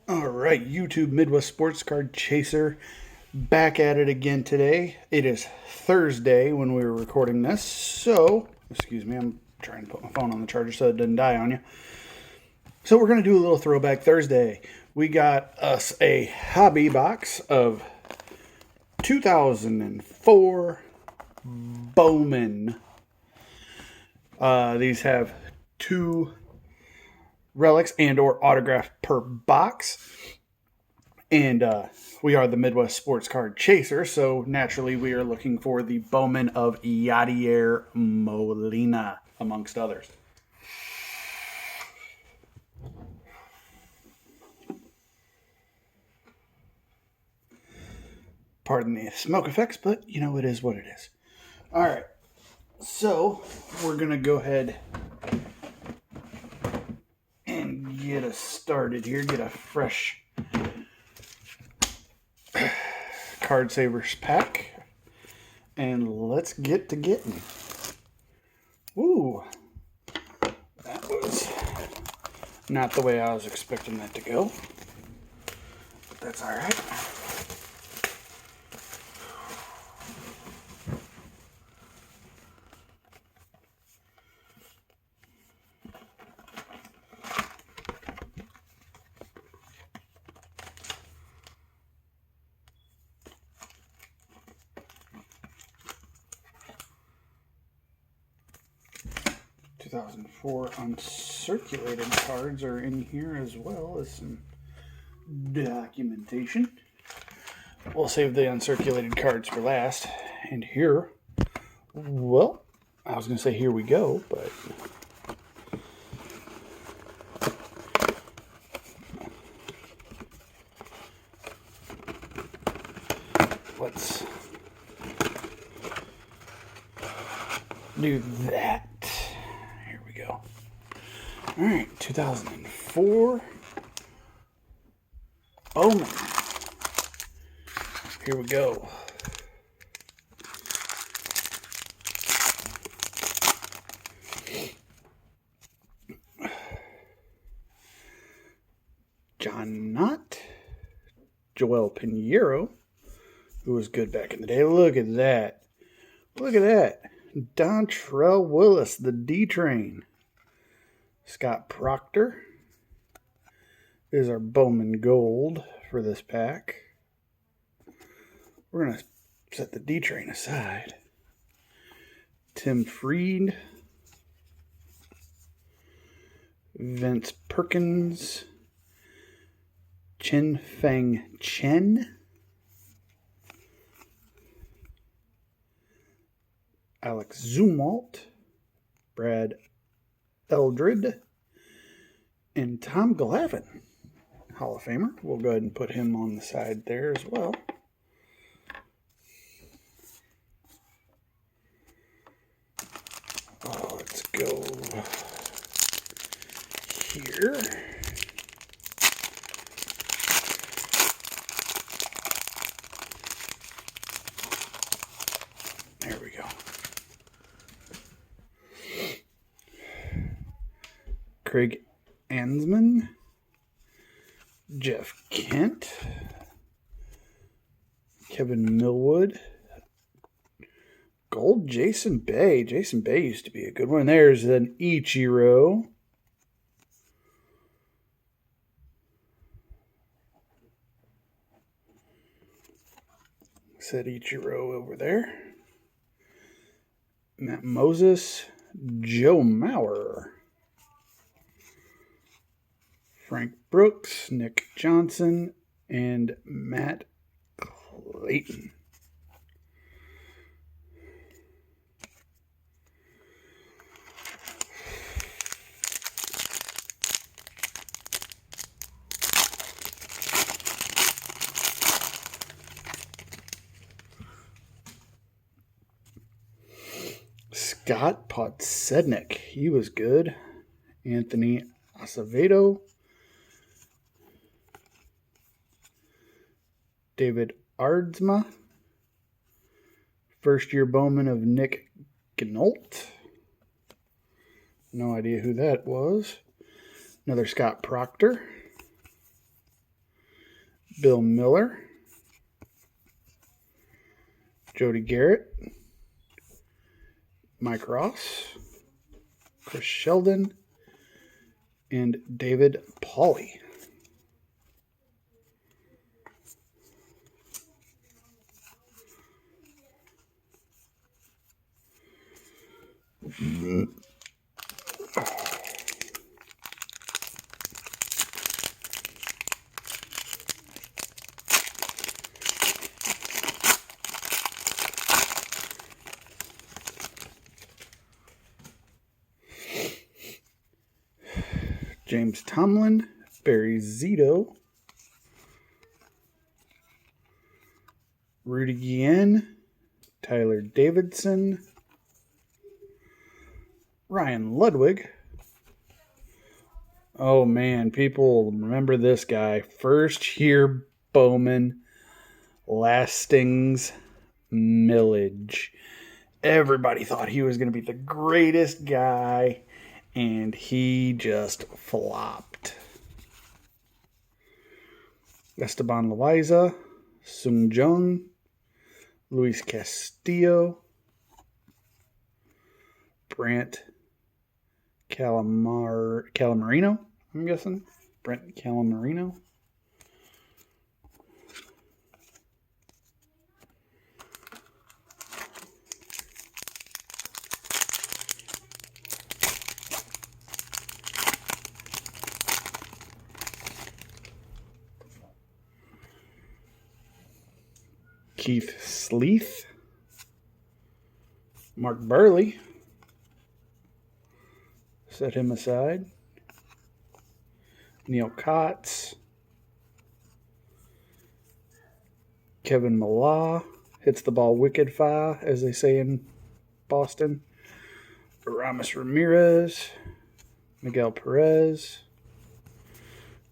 All right, YouTube Midwest Sports Card Chaser back at it again today. It is Thursday when we were recording this, so, excuse me, I'm trying to put my phone on the charger so it doesn't die on you. So we're going to do a little Throwback Thursday. We got us a hobby box of 2004 Bowman. These have two relics and or autograph per box. And we are the Midwest Sports Card Chaser, so naturally we are looking for the Bowman of Yadier Molina, amongst others. Pardon the smoke effects, but you know, it is what it is. All right, so we're going to go ahead and get us started here, get a fresh Card Savers pack, and let's get to getting. Ooh, that was not the way I was expecting that to go, but that's all right. 2004 uncirculated cards are in here, as well as some documentation. We'll save the uncirculated cards for last. And here, well, I was going to say here we go, but let's do that. Here we go. All right, 2004 Bowman. Here we go. John Knott, Joel Pinheiro, who was good back in the day. Look at that. Look at that. Dontrell Willis, the D-Train. Scott Proctor is our Bowman Gold for this pack. We're going to set the D-Train aside. Tim Freed. Vince Perkins. Chen Feng Chen. Alex Zumwalt, Brad Eldred, and Tom Glavine, Hall of Famer. We'll go ahead and put him on the side there as well. Let's go here. There we go. Craig Ansman, Jeff Kent, Kevin Millwood, Gold Jason Bay. Jason Bay used to be a good one. There's an Ichiro. Said Ichiro over there. Matt Moses, Joe Mauer. Frank Brooks, Nick Johnson, and Matt Clayton. Scott Podsednik, he was good. Anthony Acevedo. David Ardsma. First year Bowman of Nick Gnault. No idea who that was. Another Scott Proctor. Bill Miller, Jody Garrett, Mike Ross, Chris Sheldon, and David Pauly. James Tomlin, Barry Zito, Rudy Guillen, Tyler Davidson, Ryan Ludwig. Oh man, people remember this guy. First year Bowman, Lastings Millage. Everybody thought he was going to be the greatest guy, and he just flopped. Esteban Loaiza, Sung Jung, Luis Castillo, Brent Calamarino, I'm guessing. Brent Calamarino. Keith Sleeth, Mark Burley, set him aside. Neil Kotz, Kevin Millar, hits the ball wicked far, as they say in Boston. Ramos Ramirez, Miguel Perez,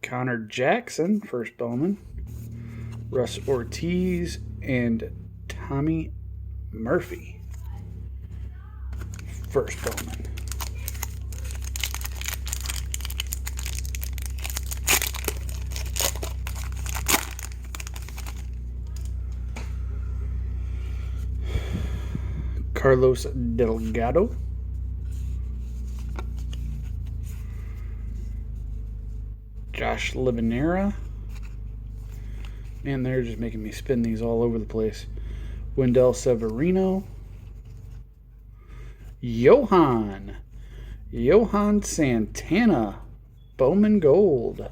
Connor Jackson, first Bowman, Russ Ortiz, and Tommy Murphy, first Bowman. Carlos Delgado, Josh Libanera. Man, they're just making me spin these all over the place. Wendell Severino, Johan Santana, Bowman Gold.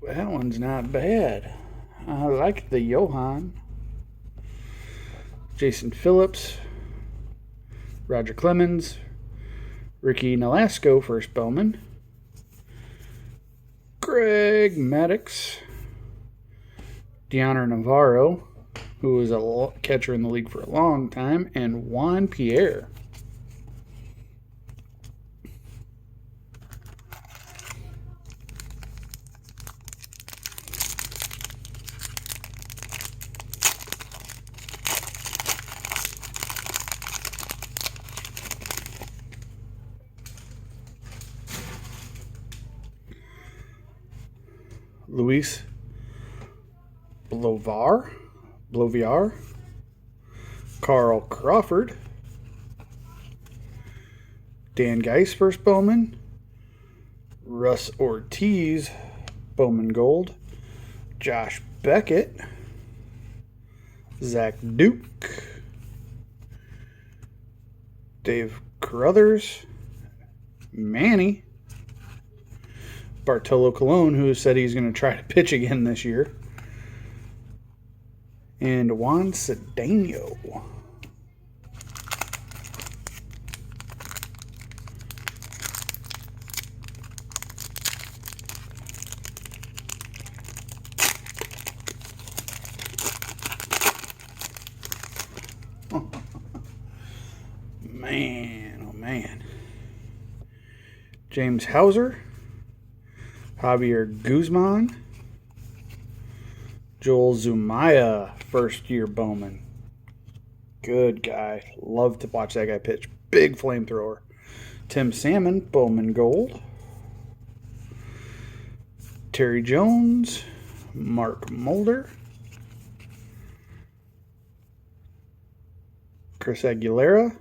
That one's not bad. I like the Johan. Jason Phillips, Roger Clemens, Ricky Nolasco, first Bowman. Greg Maddux, Deoner Navarro, who was a catcher in the league for a long time, and Juan Pierre. Luis Bloviar, Carl Crawford, Dan Geis, first Bowman, Russ Ortiz, Bowman Gold, Josh Beckett, Zach Duke, Dave Carruthers, Manny, Bartolo Colon, who said he's going to try to pitch again this year, and Juan Cedeno. Man, oh man. James Hauser, Javier Guzman, Joel Zumaya, first-year Bowman. Good guy. Love to watch that guy pitch. Big flamethrower. Tim Salmon, Bowman Gold. Terry Jones, Mark Mulder, Chris Aguilera,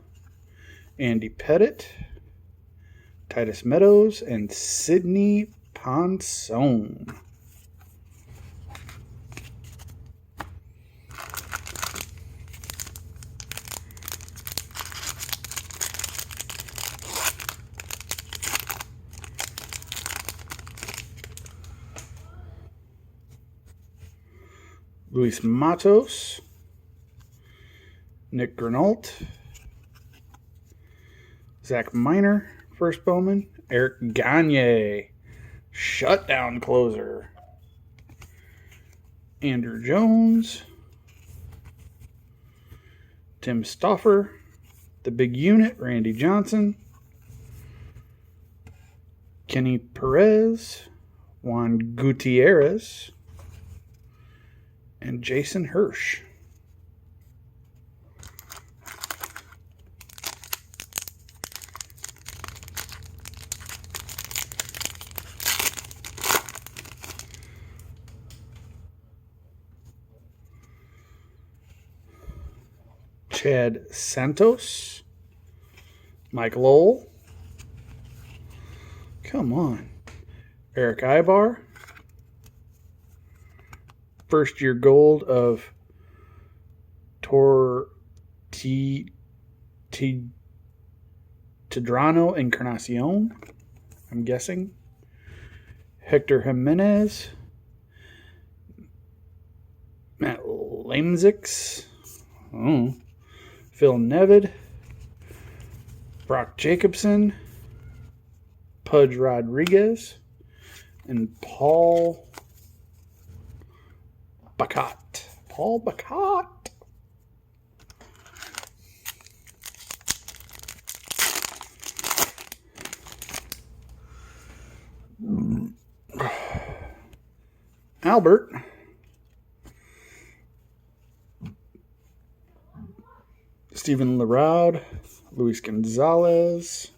Andy Pettit, Titus Meadows, and Sidney Ponson. Luis Matos, Nick Granault, Zach Miner, first bowman, Eric Gagne, shutdown closer, Andrew Jones, Tim Stauffer, the big unit, Randy Johnson, Kenny Perez, Juan Gutierrez, and Jason Hirsch. Chad Santos, Mike Lowell, come on, Eric Ibar, first year gold of Tedrano Encarnacion, I'm guessing, Hector Jimenez, Matt Lamzix, Phil Nevid, Brock Jacobson, Pudge Rodriguez, and Paul Bacot. Paul Bacot. Albert. Stephen Leroud, Luis Gonzalez,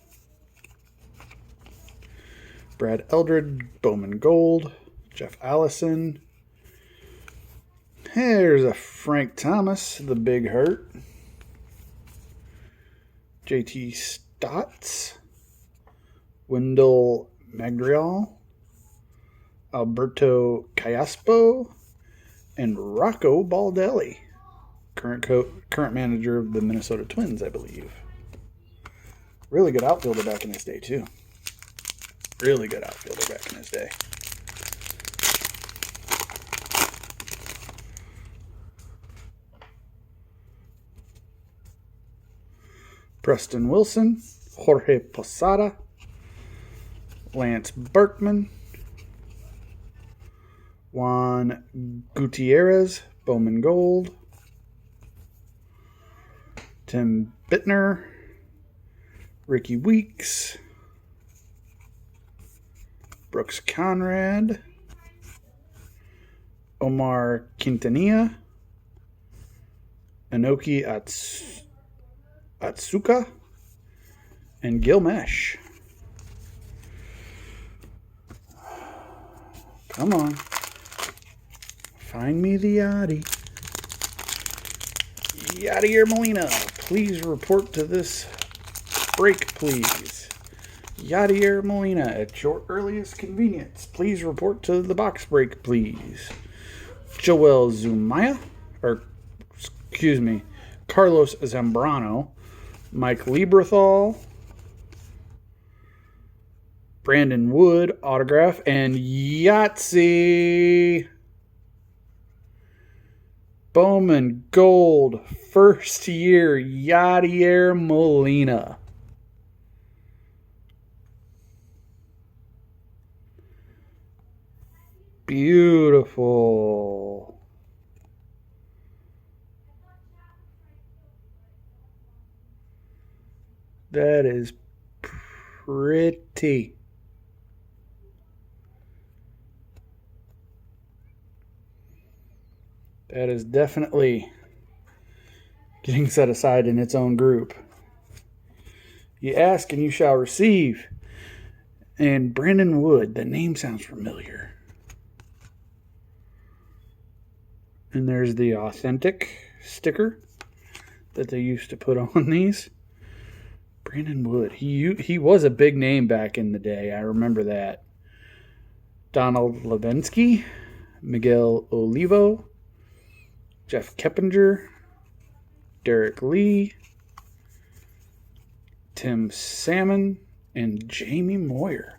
Brad Eldred, Bowman Gold, Jeff Allison. Here's a Frank Thomas, the Big Hurt. JT Stotts, Wendell Magrial, Alberto Callaspo, and Rocco Baldelli. Current manager of the Minnesota Twins, I believe. Really good outfielder back in his day, too. Really good outfielder back in his day. Preston Wilson, Jorge Posada, Lance Berkman, Juan Gutierrez, Bowman Gold, Tim Bittner, Ricky Weeks, Brooks Conrad, Omar Quintanilla, Inoki Atsuka, and Gil Mesh. Come on. Find me the yadi. Yadier Molina, please report to this break, please. Yadier Molina, at your earliest convenience, please report to the box break, please. Joel Zumaya, Carlos Zambrano, Mike Lieberthal, Brandon Wood, autograph, and Yahtzee. Bowman Gold, first year, Yadier Molina. Beautiful. That is pretty. That is definitely getting set aside in its own group. You ask and you shall receive. And Brandon Wood, the name sounds familiar. And there's the authentic sticker that they used to put on these. Brandon Wood. He was a big name back in the day. I remember that. Donald Levinsky, Miguel Olivo, Jeff Keppinger, Derek Lee, Tim Salmon, and Jamie Moyer.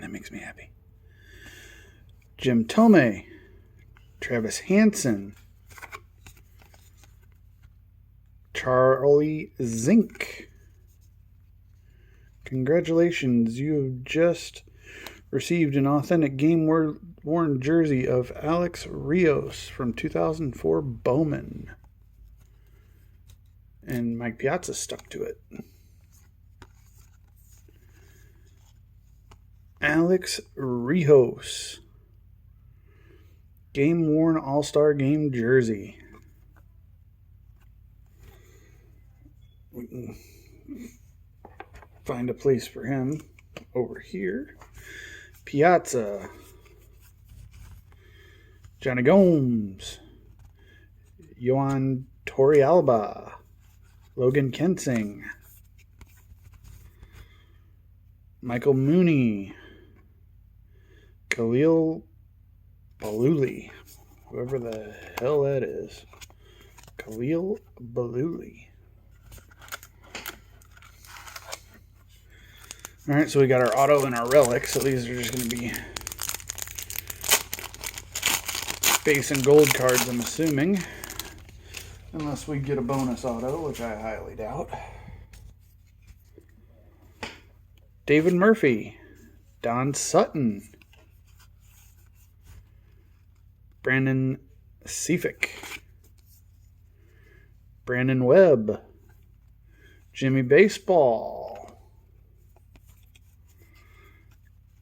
That makes me happy. Jim Thome, Travis Hansen, Charlie Zink. Congratulations, you have just received an authentic game-worn jersey of Alex Rios from 2004 Bowman. And Mike Piazza stuck to it. Alex Rios. Game-worn All-Star Game jersey. We can find a place for him over here. Piazza. Johnny Gomes. Yohan Torrealba. Logan Kensing. Michael Mooney. Khalil Baluli. Whoever the hell that is. Khalil Baluli. Alright, so we got our auto and our relic. So these are just going to be base and gold cards, I'm assuming. Unless we get a bonus auto, which I highly doubt. David Murphy. Don Sutton. Brandon Seafick. Brandon Webb. Jimmy Baseball.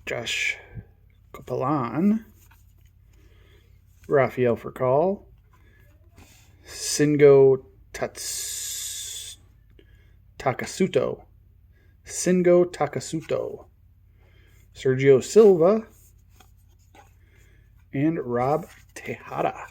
Josh Copelan. Rafael Furcal. Singo Takasuto. Singo Takasuto. Sergio Silva. And Rob Tejada.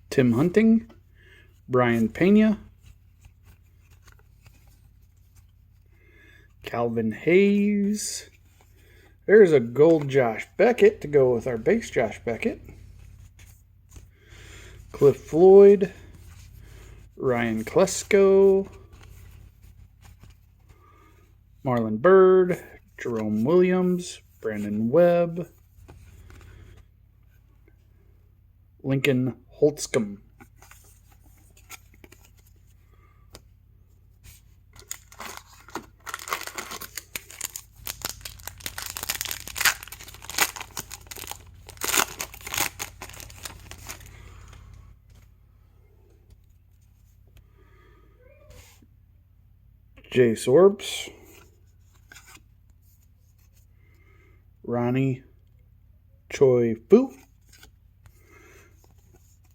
Tim Hunting, Brian Pena, Calvin Hayes. There's a gold Josh Beckett to go with our base Josh Beckett. Cliff Floyd, Ryan Klesko, Marlon Byrd, Jerome Williams, Brandon Webb, Lincoln Holtzcomb. Jay Sorbs, Ronnie Choi Fu,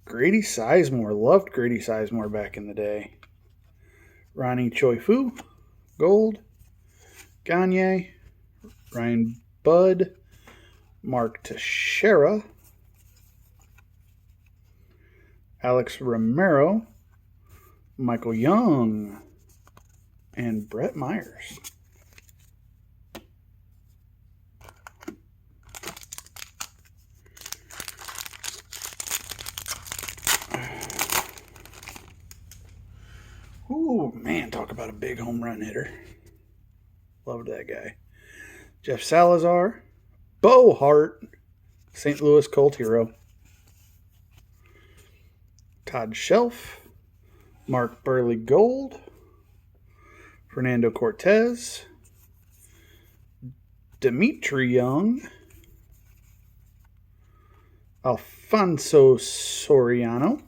Grady Sizemore. Loved Grady Sizemore back in the day. Ronnie Choi Fu, gold. Gagne, Ryan Budd, Mark Teixeira, Alex Romero, Michael Young, and Brett Myers. Ooh, man, talk about a big home run hitter. Loved that guy. Jeff Salazar, Bo Hart, St. Louis Colt hero. Todd Shelf, Mark Burley Gold, Fernando Cortez, Dimitri Young, Alfonso Soriano,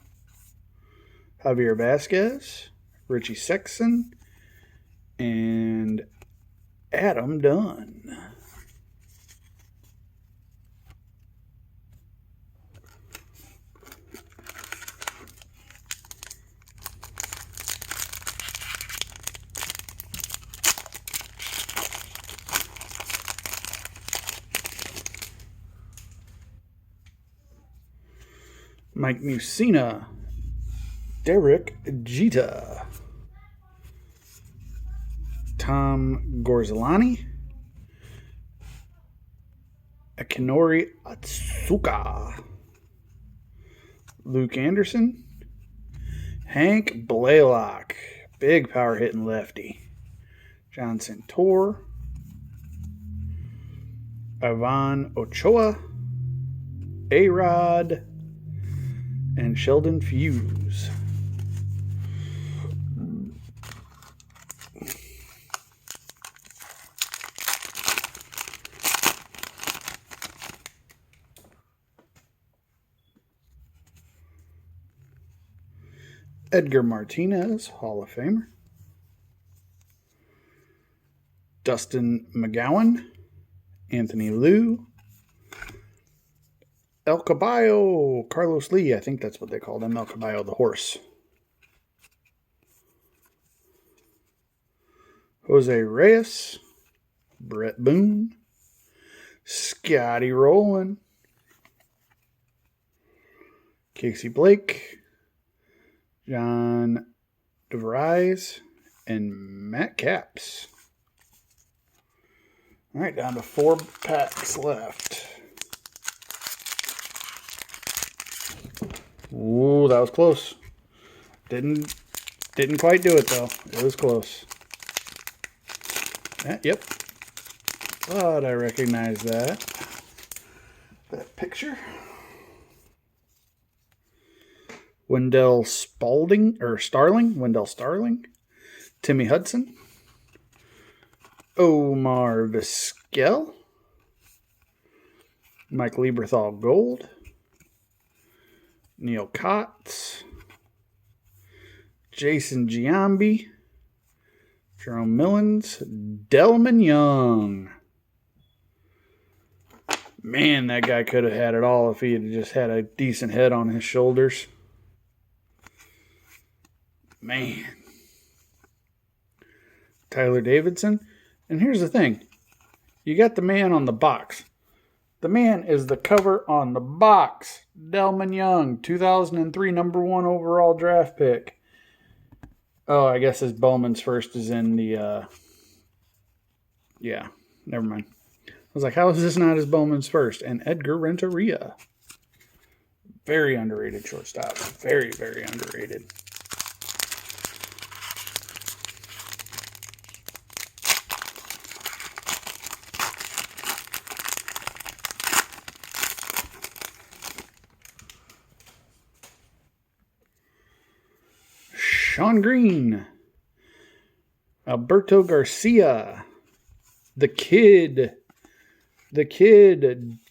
Javier Vasquez, Richie Sexton, and Adam Dunn. Mike Mussina, Derek Jeter, Tom Gorzolani, Akinori Atsuka, Luke Anderson, Hank Blaylock, big power hitting lefty, John Santor, Ivan Ochoa, A-Rod, and Sheldon Fuse. Edgar Martinez, Hall of Famer. Dustin McGowan, Anthony Liu, El Caballo, Carlos Lee, I think that's what they called him, El Caballo the horse. Jose Reyes, Brett Boone, Scotty Rowland, Casey Blake, John DeVries, and Matt Capps. All right, down to 4 packs left. Ooh, that was close. Didn't quite do it though. It was close. Yep. Thought I recognized that picture. Wendell Starling, Timmy Hudson, Omar Vizquel, Mike Lieberthal Gold, Neil Kotz, Jason Giambi, Jerome Millins, Delman Young. Man, that guy could have had it all if he had just had a decent head on his shoulders. Man. Tyler Davidson. And here's the thing. You got the man on the box. The man is the cover on the box. Delman Young, 2003 number 1 overall draft pick. Oh, I guess his Bowman's first is in the... yeah, never mind. I was like, how is this not his Bowman's first? And Edgar Renteria. Very underrated shortstop. Very, very underrated. Sean Green, Alberto Garcia, the kid,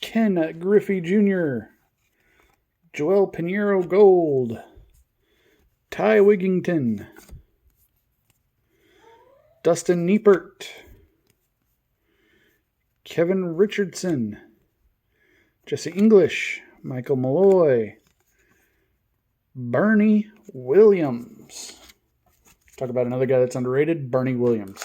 Ken Griffey Jr., Joel Pinheiro Gold, Ty Wigington, Dustin Niepert, Kevin Richardson, Jesse English, Michael Malloy, Bernie Williams. Talk about another guy that's underrated, Bernie Williams.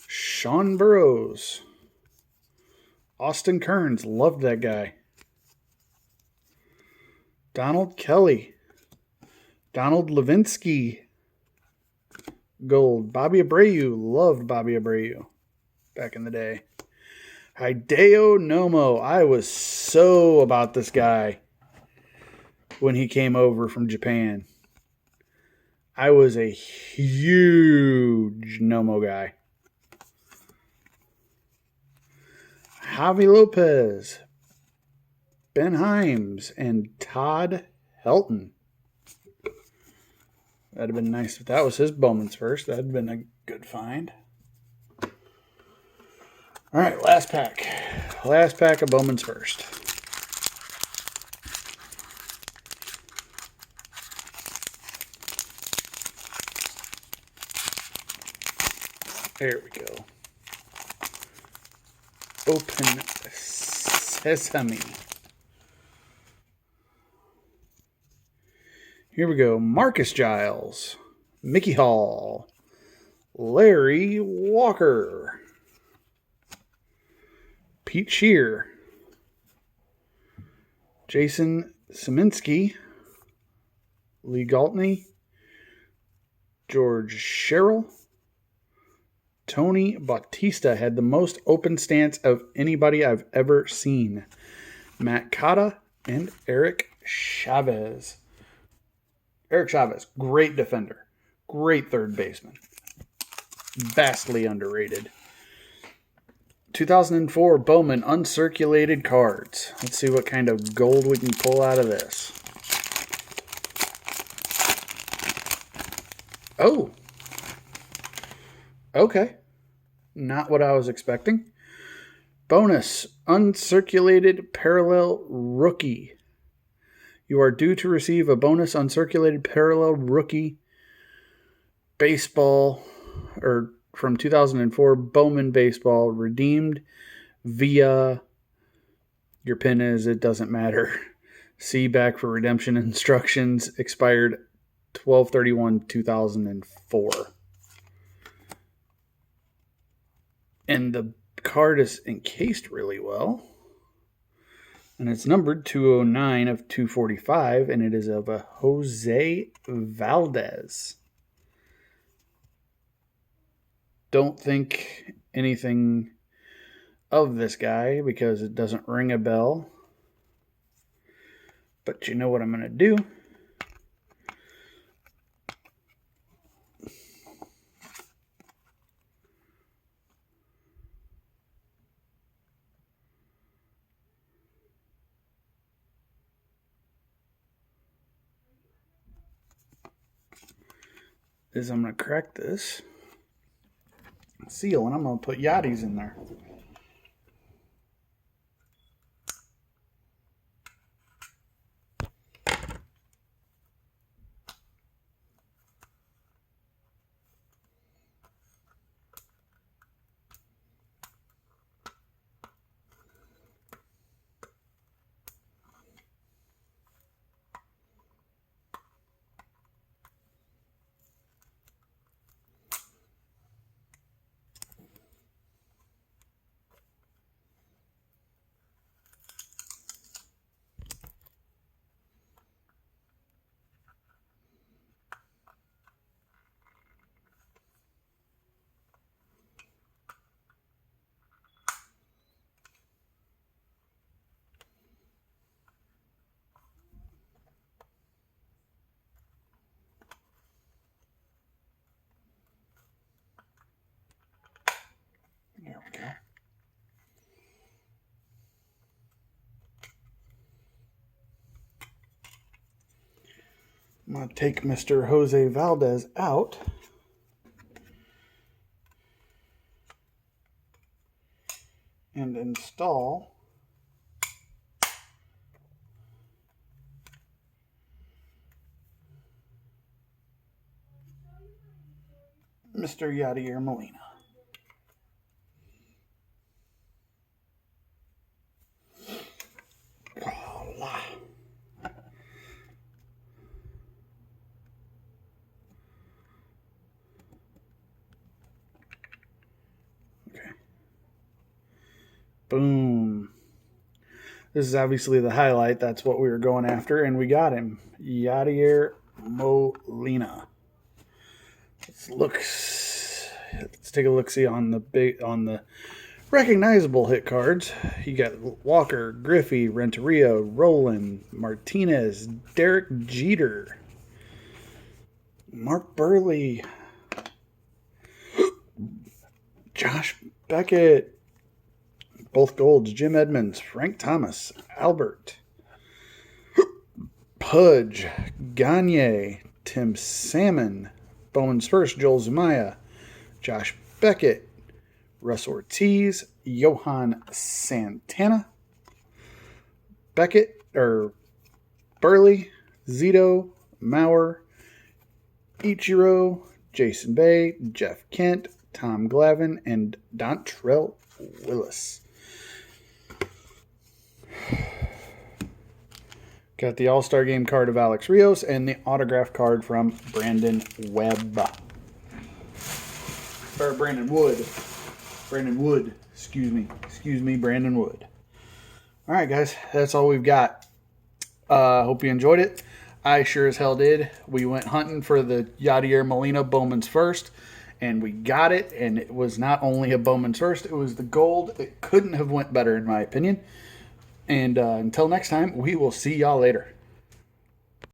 Sean Burrows. Austin Kearns, loved that guy. Donald Kelly. Donald Levinsky. Gold. Bobby Abreu. Loved Bobby Abreu back in the day. Hideo Nomo. I was so about this guy when he came over from Japan. I was a huge Nomo guy. Javi Lopez, Ben Himes, and Todd Helton. That'd have been nice if that was his Bowman's first. That'd have been a good find. All right, last pack. Last pack of Bowman's first. There we go. Open sesame. Here we go. Marcus Giles, Mickey Hall, Larry Walker, Pete Shear, Jason Szymanski, Lee Galtney, George Sherrill, Tony Bautista had the most open stance of anybody I've ever seen. Matt Cotta and Eric Chavez. Eric Chavez, great defender. Great third baseman. Vastly underrated. 2004 Bowman uncirculated cards. Let's see what kind of gold we can pull out of this. Oh. Okay. Not what I was expecting. Bonus, uncirculated parallel rookie. You are due to receive a bonus uncirculated parallel rookie baseball, or from 2004 Bowman baseball, redeemed via, your pin is, it doesn't matter. See back for redemption instructions, expired 12/31/2004. And the card is encased really well. And it's numbered 209 of 245, and it is of a Jose Valdez. Don't think anything of this guy because it doesn't ring a bell. But you know what I'm going to do? Is I'm going to crack this seal and I'm going to put yadis in there. There we go. I'm going to take Mr. Jose Valdez out. And install Mr. Yadier Molina. Okay. Boom. This is obviously the highlight. That's what we were going after, and we got him. Yadier Molina. Let's take a look-see on the recognizable hit cards. You got Walker, Griffey, Renteria, Roland, Martinez, Derek Jeter, Mark Burley, Josh Beckett, Both golds, Jim Edmonds, Frank Thomas, Albert, Pudge, Gagne, Tim Salmon, Bowman's first, Joel Zumaya, Josh Beckett, Russ Ortiz, Johan Santana, Burley, Zito, Maurer, Ichiro, Jason Bay, Jeff Kent, Tom Glavin, and Dontrell Willis. Got the All-Star Game card of Alex Rios and the autograph card from Brandon Webb. Or Brandon Wood. Brandon Wood. Excuse me, Brandon Wood. All right, guys. That's all we've got. Hope you enjoyed it. I sure as hell did. We went hunting for the Yadier Molina Bowman's first, and we got it. And it was not only a Bowman's first, it was the gold. It couldn't have went better, in my opinion. And until next time, we will see y'all later.